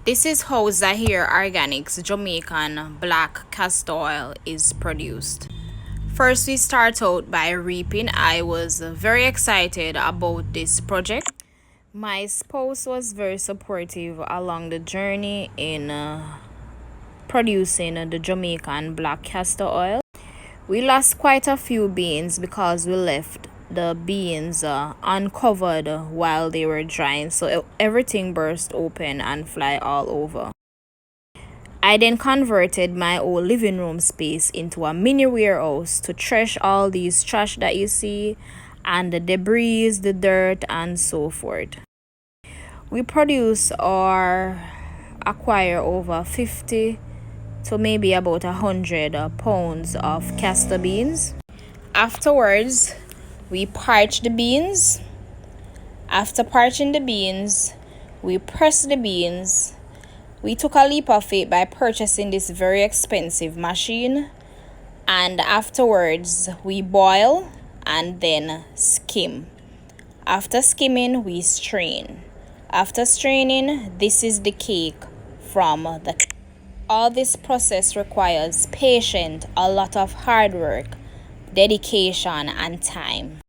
This is how Zahair Organics Jamaican black castor oil is produced. First, we start out by reaping. I was very excited about this project. My spouse was very supportive along the journey in producing the Jamaican black castor oil. We lost quite a few beans because we left the beans uncovered while they were drying, so everything burst open and fly all over. I then converted my old living room space into a mini warehouse to trash all these trash that you see and the debris, the dirt, and so forth. We produce or acquire over 50 to maybe about 100 pounds of castor beans. Afterwards, we parch the beans. After parching the beans, we press the beans. We took a leap of faith by purchasing this very expensive machine, and afterwards we boil and then skim. After skimming, we strain. After straining, this is the cake from the. All this process requires patience, a lot of hard work, dedication, and time.